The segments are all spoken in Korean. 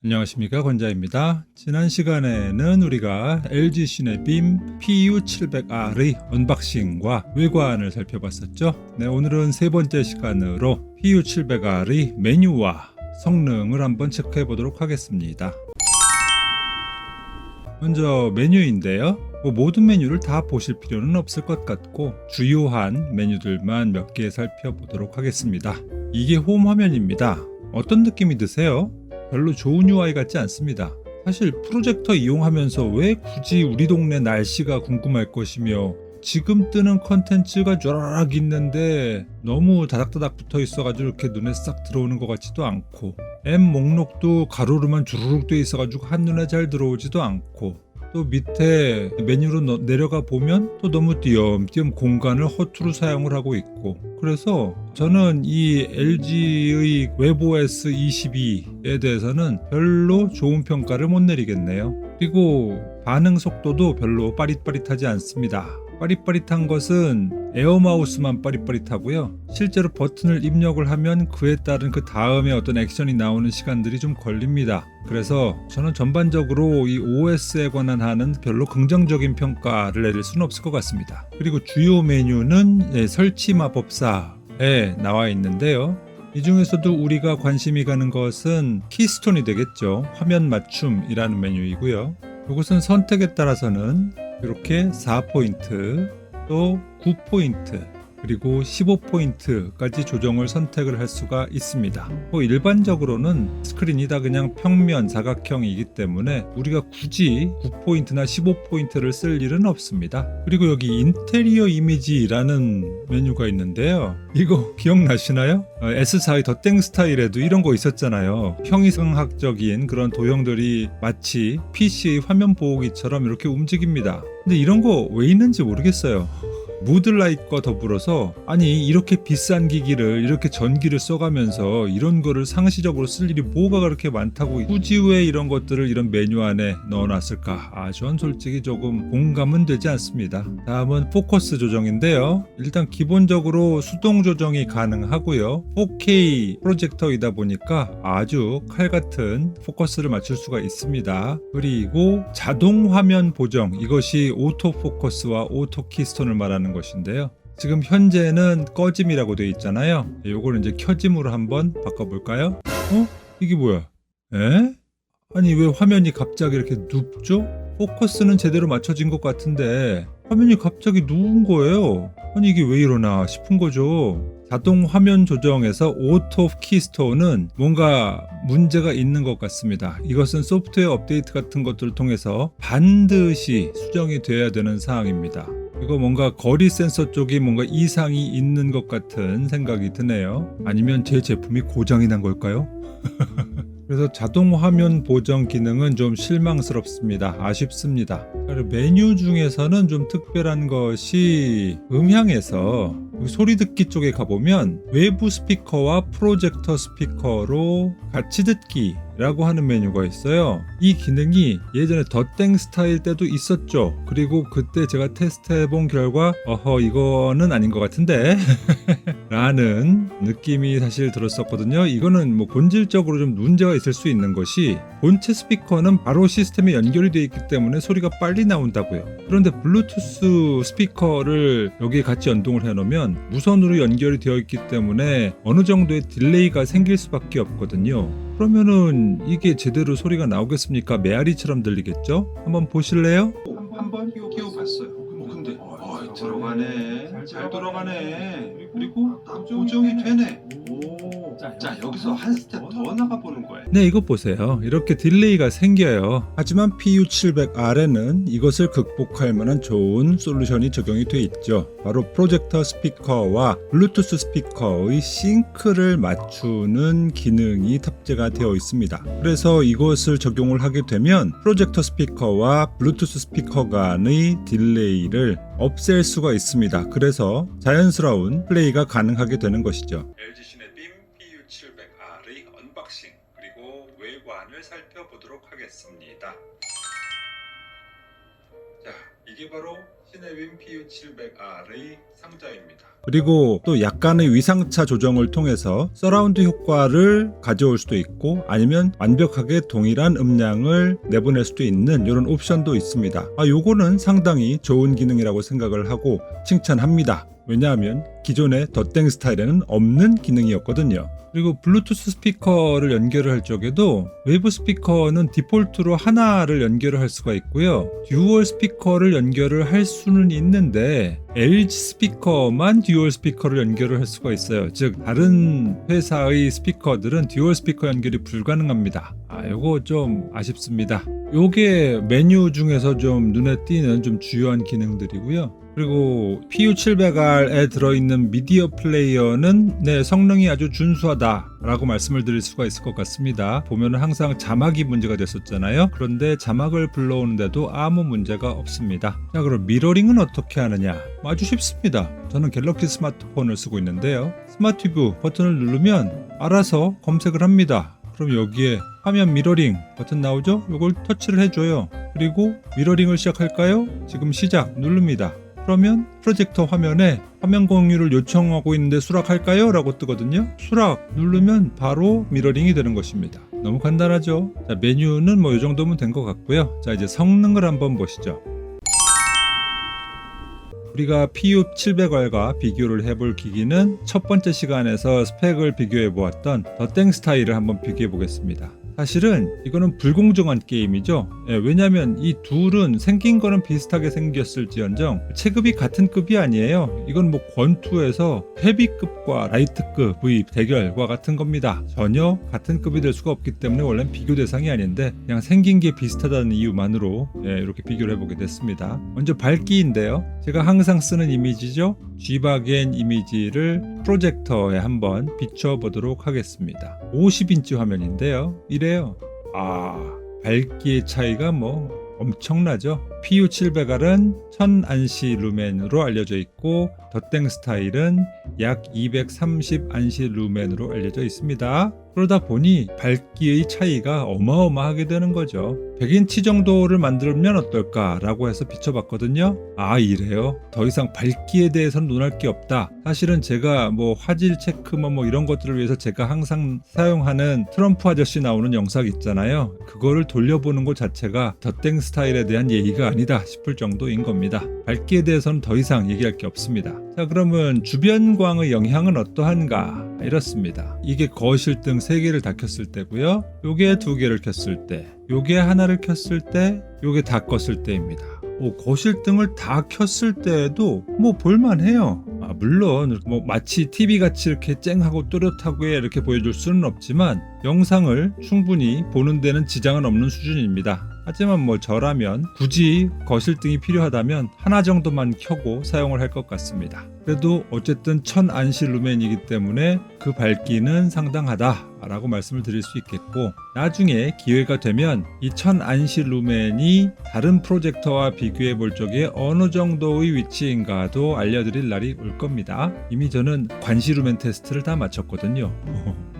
안녕하십니까, 권자입니다. 지난 시간에는 우리가 LG 시네빔 PU700R의 언박싱과 외관을 살펴봤었죠. 네, 오늘은 세 번째 시간으로 PU700R의 메뉴와 성능을 한번 체크해 보도록 하겠습니다. 먼저 메뉴인데요. 모든 메뉴를 다 보실 필요는 없을 것 같고 주요한 메뉴들만 몇 개 살펴보도록 하겠습니다. 이게 홈 화면입니다. 어떤 느낌이 드세요? 별로 좋은 UI 같지 않습니다. 사실 프로젝터 이용하면서 왜 굳이 우리 동네 날씨가 궁금할 것이며 지금 뜨는 컨텐츠가 쫘라락 있는데 너무 다닥다닥 붙어 있어가지고 이렇게 눈에 싹 들어오는 것 같지도 않고 앱 목록도 가로로만 주르륵 돼 있어가지고 한눈에 잘 들어오지도 않고 또 밑에 메뉴로 내려가 보면 또 너무 띄엄띄엄 공간을 허투루 사용을 하고 있고, 그래서 저는 이 LG의 웹OS 22에 대해서는 별로 좋은 평가를 못 내리겠네요. 그리고 반응 속도도 별로 빠릿빠릿하지 않습니다. 빠릿빠릿한 것은 에어마우스만 빠릿빠릿하고요. 실제로 버튼을 입력을 하면 그에 따른 그 다음에 어떤 액션이 나오는 시간들이 좀 걸립니다. 그래서 저는 전반적으로 이 OS에 관한 하는 별로 긍정적인 평가를 내릴 수는 없을 것 같습니다. 그리고 주요 메뉴는 설치 마법사에 나와 있는데요. 이 중에서도 우리가 관심이 가는 것은 키스톤이 되겠죠. 화면 맞춤이라는 메뉴이고요. 이것은 선택에 따라서는 이렇게 4포인트, 또 9포인트, 그리고 15포인트까지 조정을 선택을 할 수가 있습니다. 일반적으로는 스크린이 다 그냥 평면 사각형이기 때문에 우리가 굳이 9포인트나 15포인트를 쓸 일은 없습니다. 그리고 여기 인테리어 이미지라는 메뉴가 있는데요. 이거 기억나시나요? S4의 더 땡 스타일에도 이런 거 있었잖아요. 형이상학적인 그런 도형들이 마치 PC의 화면 보호기처럼 이렇게 움직입니다. 근데 이런 거 왜 있는지 모르겠어요. 무드라이트과 더불어서 아니 이렇게 비싼 기기를 이렇게 전기를 써가면서 이런 거를 상시적으로 쓸 일이 뭐가 그렇게 많다고 굳이 왜 이런 것들을 이런 메뉴 안에 넣어놨을까? 전 솔직히 조금 공감은 되지 않습니다. 다음은 포커스 조정인데요. 일단 기본적으로 수동 조정이 가능하고요. 4K 프로젝터이다 보니까 아주 칼같은 포커스를 맞출 수가 있습니다. 그리고 자동 화면 보정, 이것이 오토 포커스와 오토 키스톤을 말하는 것인데요. 지금 현재는 꺼짐이라고 되어 있잖아요. 요거를 이제 켜짐으로 한번 바꿔볼까요? 이게 뭐야? 아니 왜 화면이 갑자기 이렇게 눕죠? 포커스는 제대로 맞춰진 것 같은데 화면이 갑자기 누운 거예요. 아니 이게 왜 이러나 싶은 거죠. 자동 화면 조정에서 오토 키스톤은 뭔가 문제가 있는 것 같습니다. 이것은 소프트웨어 업데이트 같은 것들을 통해서 반드시 수정이 돼야 되는 사항입니다. 이거 뭔가 거리 센서 쪽이 뭔가 이상이 있는 것 같은 생각이 드네요. 아니면 제 제품이 고장이 난 걸까요? 그래서 자동 화면 보정 기능은 좀 실망스럽습니다. 아쉽습니다. 메뉴 중에서는 좀 특별한 것이 음향에서 소리 듣기 쪽에 가보면 외부 스피커와 프로젝터 스피커로 같이 듣기라고 하는 메뉴가 있어요. 이 기능이 예전에 더 땡 스타일 때도 있었죠. 그리고 그때 제가 테스트해본 결과 이거는 아닌 것 같은데 라는 느낌이 사실 들었었거든요. 이거는 본질적으로 좀 문제가 있을 수 있는 것이 본체 스피커는 바로 시스템에 연결이 되어 있기 때문에 소리가 빨리 나온다고요. 그런데 블루투스 스피커를 여기에 같이 연동을 해놓으면 무선으로 연결이 되어 있기 때문에 어느 정도의 딜레이가 생길 수밖에 없거든요. 그러면은 이게 제대로 소리가 나오겠습니까? 메아리처럼 들리겠죠? 한번 보실래요? 한번 끼워봤어요. 근데 들어가네. 잘 들어가네. 그리고 고정이 되네. 자, 여기서 한 스텝 더 나가보는 거예요. 네, 이거 보세요. 이렇게 딜레이가 생겨요. 하지만 PU700R에는 이것을 극복할 만한 좋은 솔루션이 적용이 돼 있죠. 바로 프로젝터 스피커와 블루투스 스피커의 싱크를 맞추는 기능이 탑재가 되어 있습니다. 그래서 이것을 적용을 하게 되면 프로젝터 스피커와 블루투스 스피커 간의 딜레이를 없앨 수가 있습니다. 그래서 자연스러운 플레이가 가능하게 되는 것이죠. LG 시네빔 PU700R의 언박싱 그리고 외관을 살펴보도록 하겠습니다. 자, 이게 바로 시네빔 PU700R의 상자입니다. 그리고 또 약간의 위상차 조정을 통해서 서라운드 효과를 가져올 수도 있고 아니면 완벽하게 동일한 음량을 내보낼 수도 있는 이런 옵션도 있습니다. 요거는 상당히 좋은 기능이라고 생각을 하고 칭찬합니다. 왜냐하면 기존의 덧땡 스타일에는 없는 기능이었거든요. 그리고 블루투스 스피커를 연결을 할 적에도 웨이브 스피커는 디폴트로 하나를 연결을 할 수가 있고요. 듀얼 스피커를 연결을 할 수는 있는데 LG 스피커만 듀얼 스피커를 연결을 할 수가 있어요. 즉 다른 회사의 스피커들은 듀얼 스피커 연결이 불가능합니다. 요거 좀 아쉽습니다. 요게 메뉴 중에서 좀 눈에 띄는 좀 주요한 기능들이고요. 그리고 PU700R에 들어있는 미디어 플레이어는 성능이 아주 준수하다라고 말씀을 드릴 수가 있을 것 같습니다. 보면은 항상 자막이 문제가 됐었잖아요. 그런데 자막을 불러오는데도 아무 문제가 없습니다. 자, 그럼 미러링은 어떻게 하느냐? 아주 쉽습니다. 저는 갤럭시 스마트폰을 쓰고 있는데요. 스마트 튜브 버튼을 누르면 알아서 검색을 합니다. 그럼 여기에 화면 미러링 버튼 나오죠? 이걸 터치를 해줘요. 그리고 미러링을 시작할까요? 지금 시작 누릅니다. 그러면 프로젝터 화면에 화면 공유를 요청하고 있는데 수락할까요? 라고 뜨거든요. 수락 누르면 바로 미러링이 되는 것입니다. 너무 간단하죠? 자, 메뉴는 이 정도면 된 것 같고요. 자, 이제 성능을 한번 보시죠. 우리가 PU700R과 비교를 해볼 기기는 첫 번째 시간에서 스펙을 비교해 보았던 덧땡 스타일을 한번 비교해 보겠습니다. 사실은 이거는 불공정한 게임이죠. 왜냐하면 이 둘은 생긴 거는 비슷하게 생겼을지언정 체급이 같은 급이 아니에요. 이건 권투에서 헤비급과 라이트급의 대결과 같은 겁니다. 전혀 같은 급이 될 수가 없기 때문에 원래는 비교 대상이 아닌데 그냥 생긴 게 비슷하다는 이유만으로 이렇게 비교를 해보게 됐습니다. 먼저 밝기인데요. 제가 항상 쓰는 이미지죠. G바겐 이미지를 프로젝터에 한번 비춰보도록 하겠습니다. 50인치 화면인데요. 이래요. 밝기의 차이가 엄청나죠. PU700R은 1000안시 루멘으로 알려져 있고 덧땡 스타일은 약 230안시 루멘으로 알려져 있습니다. 그러다 보니 밝기의 차이가 어마어마하게 되는 거죠. 100인치 정도를 만들면 어떨까라고 해서 비춰봤거든요. 이래요. 더 이상 밝기에 대해서는 논할 게 없다. 사실은 제가 화질 체크 이런 것들을 위해서 제가 항상 사용하는 트럼프 아저씨 나오는 영상 있잖아요. 그거를 돌려보는 것 자체가 덧땡 스타일에 대한 예의가 아니다 싶을 정도인 겁니다. 밝기에 대해서는 더 이상 얘기할 게 없습니다. 자, 그러면 주변광의 영향은 어떠한가? 이렇습니다. 이게 거실등 3개를 다 켰을 때고요. 요게 2개를 켰을 때, 요게 하나를 켰을 때, 요게 다 껐을 때입니다. 거실등을 다 켰을 때에도 볼만해요. 물론 마치 TV같이 이렇게 쨍하고 또렷하게 이렇게 보여줄 수는 없지만 영상을 충분히 보는 데는 지장은 없는 수준입니다. 하지만 저라면 굳이 거실등이 필요하다면 하나 정도만 켜고 사용을 할 것 같습니다. 그래도 어쨌든 1000안시 루멘이기 때문에 그 밝기는 상당하다라고 말씀을 드릴 수 있겠고, 나중에 기회가 되면 이 1000안시 루멘이 다른 프로젝터와 비교해 볼 적에 어느 정도의 위치인가도 알려드릴 날이 올 겁니다. 이미 저는 관시 루멘 테스트를 다 마쳤거든요.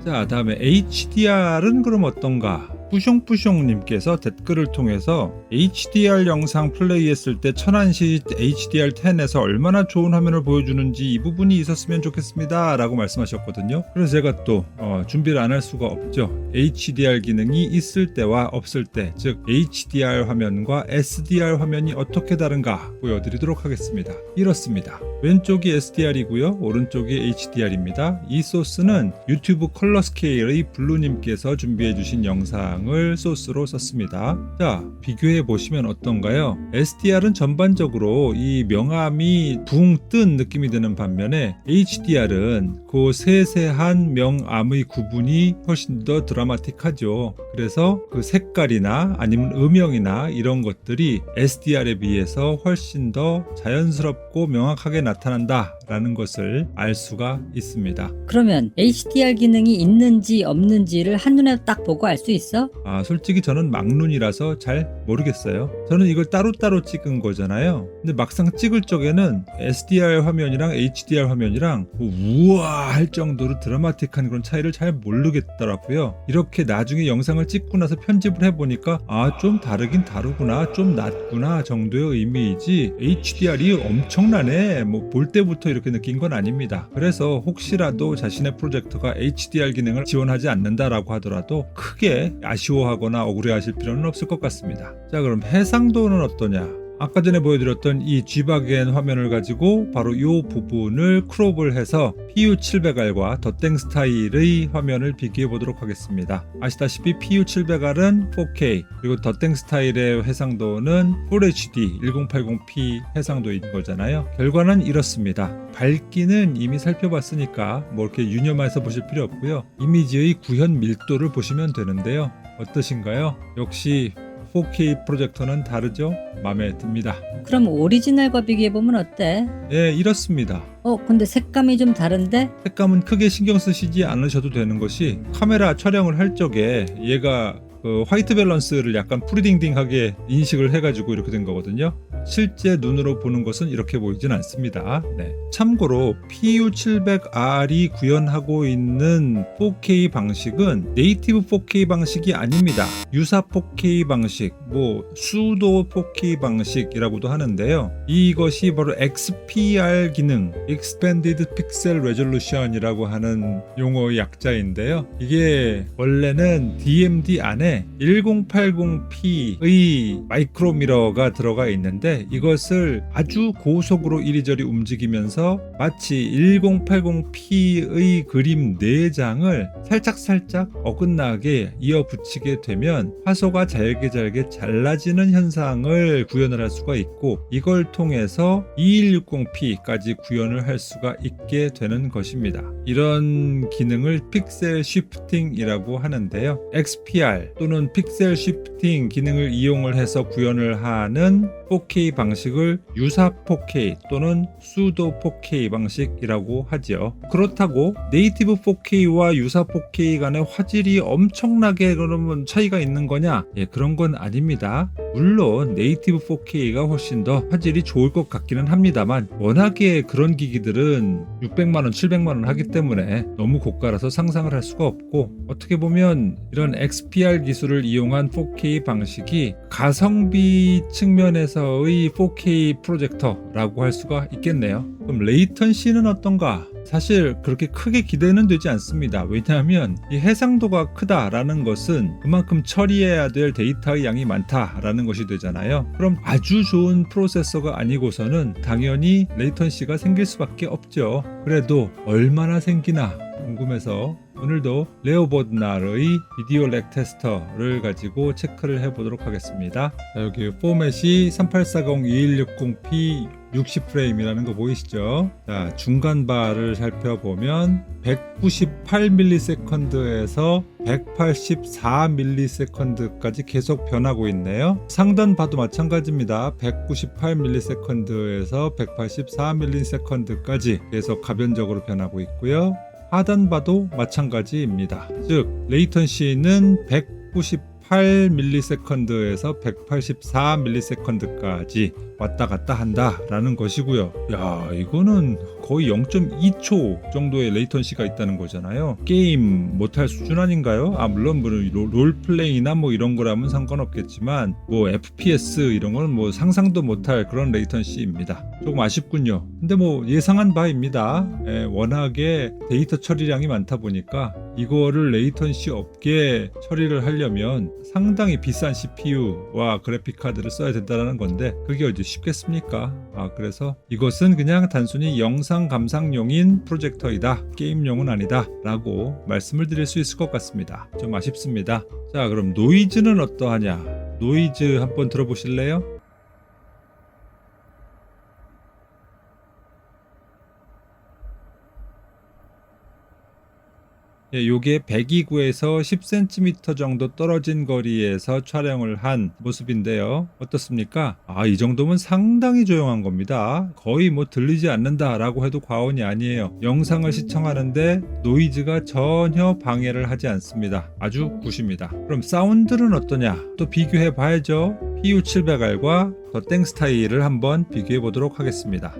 자, 다음에 HDR은 그럼 어떤가? 뿌숑뿌숑님께서 댓글을 통해서 HDR 영상 플레이했을 때 1000안시 HDR10에서 얼마나 좋은 화면을 보여주는지 이 부분이 있었으면 좋겠습니다 라고 말씀하셨거든요. 그래서 제가 또 준비를 안 할 수가 없죠. HDR 기능이 있을 때와 없을 때, 즉 HDR 화면과 SDR 화면이 어떻게 다른가 보여드리도록 하겠습니다. 이렇습니다. 왼쪽이 SDR이고요, 오른쪽이 HDR입니다. 이 소스는 유튜브 컬러 스케일의 블루님께서 준비해주신 영상을 소스로 썼습니다. 자, 비교해 보시면 어떤가요? SDR은 전반적으로 이 명암이 붕 뜬 느낌이 드는 반면에 HDR은 그 세세한 명암의 구분이 훨씬 더 드라마틱하죠. 그래서 그 색깔이나 아니면 음영이나 이런 것들이 SDR에 비해서 훨씬 더 자연스럽고 명확하게 나타난다 라는 것을 알 수가 있습니다. 그러면 HDR 기능이 있는지 없는지를 한눈에 딱 보고 알 수 있어? 솔직히 저는 막눈이라서 잘 모르겠어요. 저는 이걸 따로따로 찍은 거잖아요. 근데 막상 찍을 적에는 SDR 화면이랑 HDR 화면이랑 뭐 우와 할 정도로 드라마틱한 그런 차이를 잘 모르겠더라고요. 이렇게 나중에 영상을 찍고 나서 편집을 해보니까 좀 다르긴 다르구나, 좀 낫구나 정도의 의미이지 HDR이 엄청나네 뭐 볼 때부터 이렇게 느낀 건 아닙니다. 그래서 혹시라도 자신의 프로젝터가 HDR 기능을 지원하지 않는다라고 하더라도 크게 아쉬워하거나 억울해하실 필요는 없을 것 같습니다. 자, 그럼 해상도는 어떠냐? 아까 전에 보여드렸던 이 G바겐 화면을 가지고 바로 이 부분을 크롭을 해서 PU700R과 덧땡 스타일의 화면을 비교해 보도록 하겠습니다. 아시다시피 PU700R은 4K 그리고 덧땡 스타일의 해상도는 FHD 1080p 해상도인 거잖아요. 결과는 이렇습니다. 밝기는 이미 살펴봤으니까 뭐 이렇게 유념해서 보실 필요 없고요. 이미지의 구현 밀도를 보시면 되는데요. 어떠신가요? 역시 4K 프로젝터는 다르죠? 마음에 듭니다. 그럼 오리지널과 비교해보면 어때? 예, 이렇습니다. 근데 색감이 좀 다른데? 색감은 크게 신경 쓰시지 않으셔도 되는 것이 카메라 촬영을 할 적에 얘가 화이트 밸런스를 약간 프리딩딩하게 인식을 해가지고 이렇게 된 거거든요. 실제 눈으로 보는 것은 이렇게 보이진 않습니다. 네. 참고로 PU700R이 구현하고 있는 4K 방식은 네이티브 4K 방식이 아닙니다. 유사 4K 방식, 수도 4K 방식이라고도 하는데요. 이것이 바로 XPR 기능, Expanded Pixel Resolution이라고 하는 용어의 약자인데요. 이게 원래는 DMD 안에 1080p의 마이크로미러가 들어가 있는데 이것을 아주 고속으로 이리저리 움직이면서 마치 1080p의 그림 4장을 살짝살짝 어긋나게 이어붙이게 되면 화소가 잘게 잘라지는 현상을 구현을 할 수가 있고 이걸 통해서 2160p까지 구현을 할 수가 있게 되는 것입니다. 이런 기능을 픽셀 쉬프팅이라고 하는데요. XPR 또는 픽셀 쉬프팅 기능을 이용을 해서 구현을 하는 4K 방식을 유사 4K 또는 수도 4K 방식이라고 하죠. 그렇다고 네이티브 4K와 유사 4K 간의 화질이 엄청나게 그러면 차이가 있는 거냐? 그런 건 아닙니다. 물론 네이티브 4K가 훨씬 더 화질이 좋을 것 같기는 합니다만 워낙에 그런 기기들은 600만원, 700만원 하기 때문에 너무 고가라서 상상을 할 수가 없고 어떻게 보면 이런 XPR 기술을 이용한 4K 방식이 가성비 측면에서의 4K 프로젝터라고 할 수가 있겠네요. 그럼 레이턴시는 어떤가? 사실 그렇게 크게 기대는 되지 않습니다. 왜냐하면 이 해상도가 크다라는 것은 그만큼 처리해야 될 데이터의 양이 많다라는 것이 되잖아요. 그럼 아주 좋은 프로세서가 아니고서는 당연히 레이턴시가 생길 수밖에 없죠. 그래도 얼마나 생기나 궁금해서 오늘도 레오버드날의 비디오 렉 테스터를 가지고 체크를 해보도록 하겠습니다. 자, 여기 포맷이 3840-2160p 60프레임이라는 거 보이시죠? 자, 중간 바를 살펴보면 198ms에서 184ms까지 계속 변하고 있네요. 상단 바도 마찬가지입니다. 198ms에서 184ms까지 계속 가변적으로 변하고 있고요. 하단 바도 마찬가지입니다. 즉 레이턴시는 198ms에서 184ms까지 왔다 갔다 한다라는 것이고요. 야, 이거는 거의 0.2초 정도의 레이턴시가 있다는 거잖아요. 게임 못할 수준 아닌가요? 물론 롤플레이나 이런 거라면 상관없겠지만 FPS 이런 거는 상상도 못할 그런 레이턴시입니다. 조금 아쉽군요. 근데 예상한 바입니다. 워낙에 데이터 처리량이 많다 보니까 이거를 레이턴시 없게 처리를 하려면 상당히 비싼 CPU와 그래픽 카드를 써야 된다는 건데 그게 어디 쉽겠습니까? 그래서 이것은 그냥 단순히 영상 감상용인 프로젝터이다. 게임용은 아니다. 라고 말씀을 드릴 수 있을 것 같습니다. 좀 아쉽습니다. 자, 그럼 노이즈는 어떠하냐? 노이즈 한번 들어보실래요? 예, 요게 102구에서 10cm 정도 떨어진 거리에서 촬영을 한 모습인데요. 어떻습니까? 이 정도면 상당히 조용한 겁니다. 거의 뭐 들리지 않는다라고 해도 과언이 아니에요. 영상을 시청하는데 노이즈가 전혀 방해를 하지 않습니다. 아주 굿입니다. 그럼 사운드는 어떠냐? 또 비교해 봐야죠. PU700R과 더 땡스타일을 한번 비교해 보도록 하겠습니다.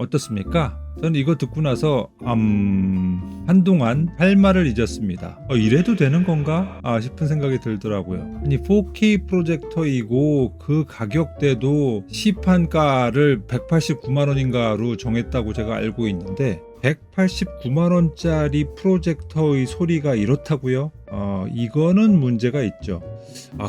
어떻습니까? 저는 이거 듣고 나서 한동안 할 말을 잊었습니다. 이래도 되는 건가? 싶은 생각이 들더라고요. 아니 4K 프로젝터이고 그 가격대도 시판가를 189만 원인가로 정했다고 제가 알고 있는데 189만 원짜리 프로젝터의 소리가 이렇다고요? 이거는 문제가 있죠.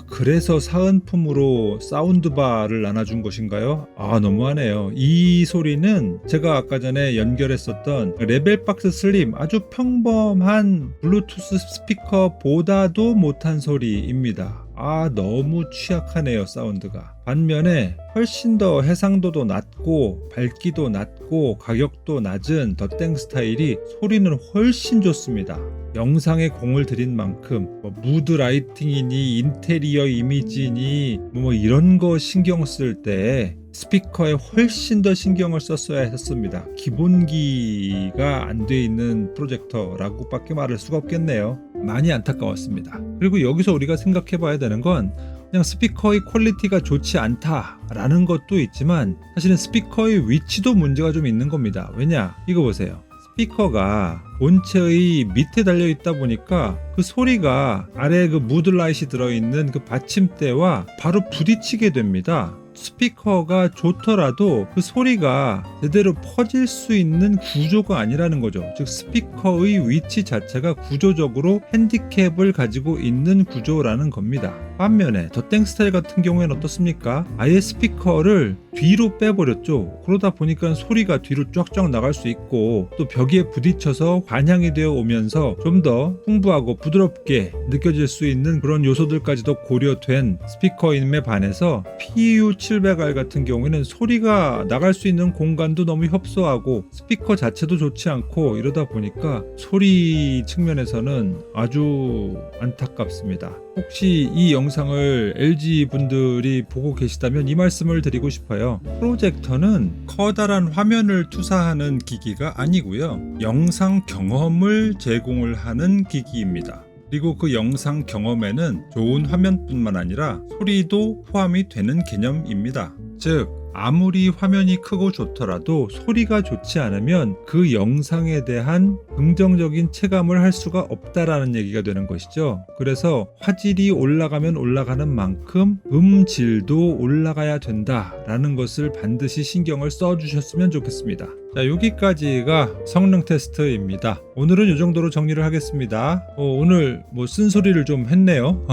그래서 사은품으로 사운드바를 나눠준 것인가요? 너무하네요. 이 소리는 제가 아까 전에 연결했었던 레벨박스 슬림 아주 평범한 블루투스 스피커보다도 못한 소리입니다. 너무 취약하네요, 사운드가. 반면에 훨씬 더 해상도도 낮고 밝기도 낮고 가격도 낮은 더 땡스타일이 소리는 훨씬 좋습니다. 영상에 공을 들인 만큼 무드 라이팅이니 인테리어 이미지니 이런 거 신경 쓸 때 스피커에 훨씬 더 신경을 썼어야 했습니다. 기본기가 안 돼 있는 프로젝터라고 밖에 말할 수가 없겠네요. 많이 안타까웠습니다. 그리고 여기서 우리가 생각해 봐야 되는 건 그냥 스피커의 퀄리티가 좋지 않다라는 것도 있지만 사실은 스피커의 위치도 문제가 좀 있는 겁니다. 왜냐? 이거 보세요. 스피커가 본체의 밑에 달려 있다 보니까 그 소리가 아래 그 무드라이트이 들어있는 그 받침대와 바로 부딪히게 됩니다. 스피커가 좋더라도 그 소리가 제대로 퍼질 수 있는 구조가 아니라는 거죠. 즉 스피커의 위치 자체가 구조적으로 핸디캡을 가지고 있는 구조라는 겁니다. 반면에 더 땡스타일 같은 경우에는 어떻습니까? 아예 스피커를 뒤로 빼버렸죠. 그러다 보니까 소리가 뒤로 쫙쫙 나갈 수 있고 또 벽에 부딪혀서 반향이 되어 오면서 좀 더 풍부하고 부드럽게 느껴질 수 있는 그런 요소들까지도 고려된 스피커임에 반해서 PU700R 같은 경우에는 소리가 나갈 수 있는 공간도 너무 협소하고 스피커 자체도 좋지 않고 이러다 보니까 소리 측면에서는 아주 안타깝습니다. 혹시 이 영상을 LG 분들이 보고 계시다면 이 말씀을 드리고 싶어요. 프로젝터는 커다란 화면을 투사하는 기기가 아니고요. 영상 경험을 제공을 하는 기기입니다. 그리고 그 영상 경험에는 좋은 화면뿐만 아니라 소리도 포함이 되는 개념입니다. 즉 아무리 화면이 크고 좋더라도 소리가 좋지 않으면 그 영상에 대한 긍정적인 체감을 할 수가 없다라는 얘기가 되는 것이죠. 그래서 화질이 올라가면 올라가는 만큼 음질도 올라가야 된다라는 것을 반드시 신경을 써주셨으면 좋겠습니다. 자, 여기까지가 성능 테스트입니다. 오늘은 이 정도로 정리를 하겠습니다. 오늘 쓴소리를 좀 했네요.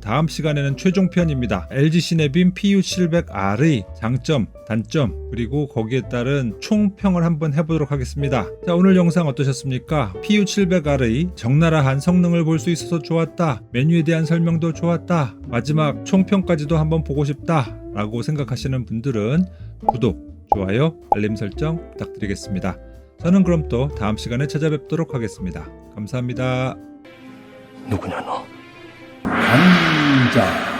다음 시간에는 최종편입니다. LG 시네빔 PU700R의 장점, 단점, 그리고 거기에 따른 총평을 한번 해보도록 하겠습니다. 자, 오늘 영상 어떠셨습니까? PU700R의 적나라한 성능을 볼 수 있어서 좋았다. 메뉴에 대한 설명도 좋았다. 마지막 총평까지도 한번 보고 싶다 라고 생각하시는 분들은 구독, 좋아요, 알림 설정 부탁드리겠습니다. 저는 그럼 또 다음 시간에 찾아뵙도록 하겠습니다. 감사합니다. 누구냐 너? 감자